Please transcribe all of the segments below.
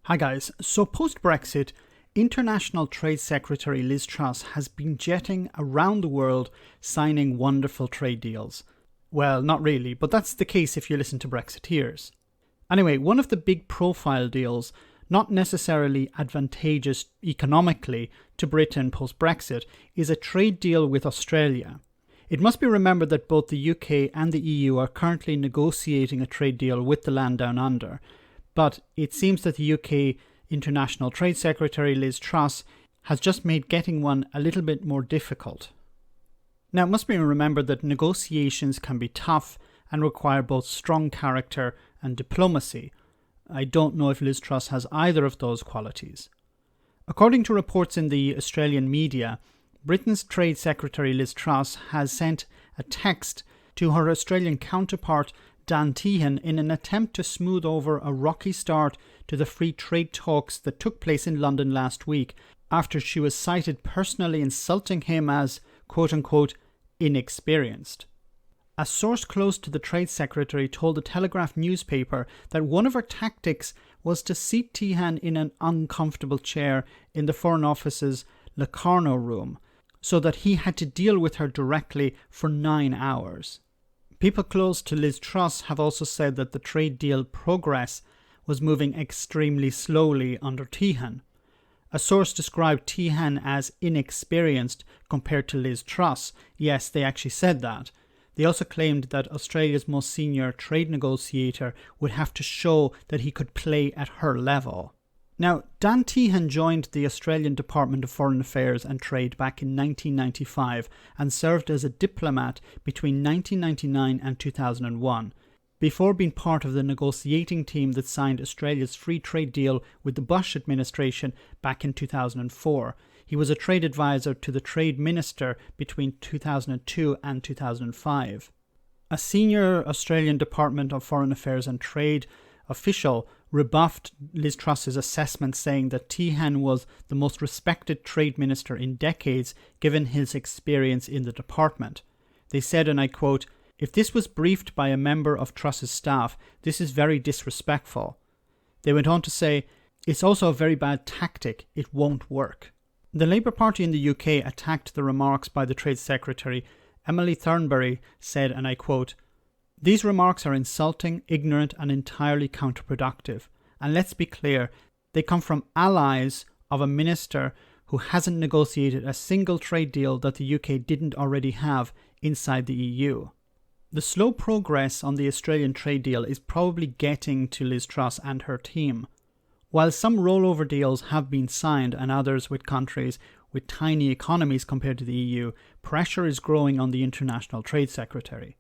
Hi guys, so post-Brexit, International Trade Secretary Liz Truss has been jetting around the world signing wonderful trade deals. Well, not really, but that's the case if you listen to Brexiteers. Anyway, one of the big profile deals, not necessarily advantageous economically to Britain post-Brexit, is a trade deal with Australia. It must be remembered that both the UK and the EU are currently negotiating a trade deal with the land down under. But it seems that the UK International Trade Secretary Liz Truss has just made getting one a little bit more difficult. Now, it must be remembered that negotiations can be tough and require both strong character and diplomacy. I don't know if Liz Truss has either of those qualities. According to reports in the Australian media, Britain's Trade Secretary Liz Truss has sent a text to her Australian counterpart Dan Tehan in an attempt to smooth over a rocky start to the free trade talks that took place in London last week after she was cited personally insulting him as, quote-unquote, inexperienced. A source close to the Trade Secretary told the Telegraph newspaper that one of her tactics was to seat Tehan in an uncomfortable chair in the Foreign Office's Locarno room so that he had to deal with her directly for 9 hours. People close to Liz Truss have also said that the trade deal progress was moving extremely slowly under Tehan. A source described Tehan as inexperienced compared to Liz Truss. Yes, they actually said that. They also claimed that Australia's most senior trade negotiator would have to show that he could play at her level. Now, Dan Tehan joined the Australian Department of Foreign Affairs and Trade back in 1995 and served as a diplomat between 1999 and 2001, before being part of the negotiating team that signed Australia's free trade deal with the Bush administration back in 2004. He was a trade advisor to the Trade Minister between 2002 and 2005. A senior Australian Department of Foreign Affairs and Trade official rebuffed Liz Truss's assessment, saying that Tehan was the most respected trade minister in decades given his experience in the department. They said, and I quote, "If this was briefed by a member of Truss's staff, this is very disrespectful." They went on to say, "It's also a very bad tactic. It won't work." The Labour Party in the UK attacked the remarks by the Trade Secretary. Emily Thornberry said, and I quote, "These remarks are insulting, ignorant and entirely counterproductive. And let's be clear, they come from allies of a minister who hasn't negotiated a single trade deal that the UK didn't already have inside the EU." The slow progress on the Australian trade deal is probably getting to Liz Truss and her team. While some rollover deals have been signed and others with countries with tiny economies compared to the EU, pressure is growing on the International Trade Secretary.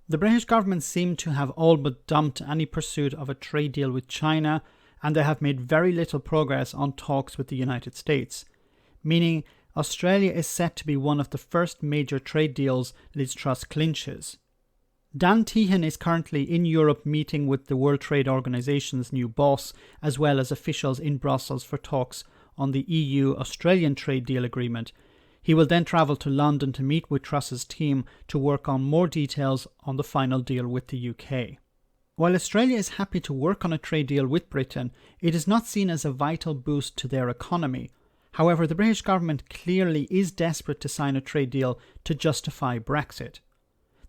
The British government seem to have all but dumped any pursuit of a trade deal with China, and they have made very little progress on talks with the United States, meaning Australia is set to be one of the first major trade deals Liz Truss clinches. Dan Tehan is currently in Europe meeting with the World Trade Organization's new boss, as well as officials in Brussels for talks on the EU-Australian trade deal agreement. He will then travel to London to meet with Truss's team to work on more details on the final deal with the UK. While Australia is happy to work on a trade deal with Britain, it is not seen as a vital boost to their economy. However, the British government clearly is desperate to sign a trade deal to justify Brexit.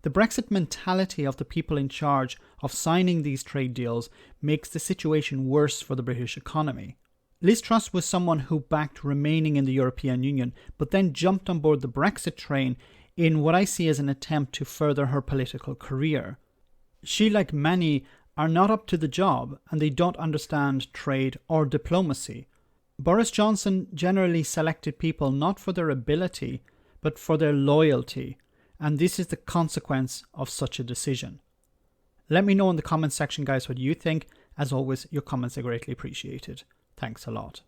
The Brexit mentality of the people in charge of signing these trade deals makes the situation worse for the British economy. Liz Truss was someone who backed remaining in the European Union, but then jumped on board the Brexit train in what I see as an attempt to further her political career. She, like many, are not up to the job and they don't understand trade or diplomacy. Boris Johnson generally selected people not for their ability, but for their loyalty, and this is the consequence of such a decision. Let me know in the comments section, guys, what you think. As always, your comments are greatly appreciated. Thanks a lot.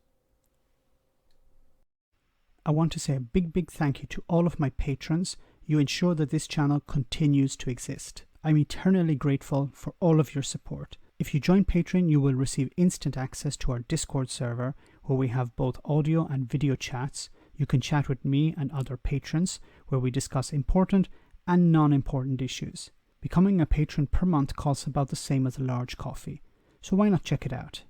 I want to say a big thank you to all of my patrons. You ensure that this channel continues to exist. I'm eternally grateful for all of your support. If you join Patreon, you will receive instant access to our Discord server, where we have both audio and video chats. You can chat with me and other patrons, where we discuss important and non-important issues. Becoming a patron per month costs about the same as a large coffee, so why not check it out?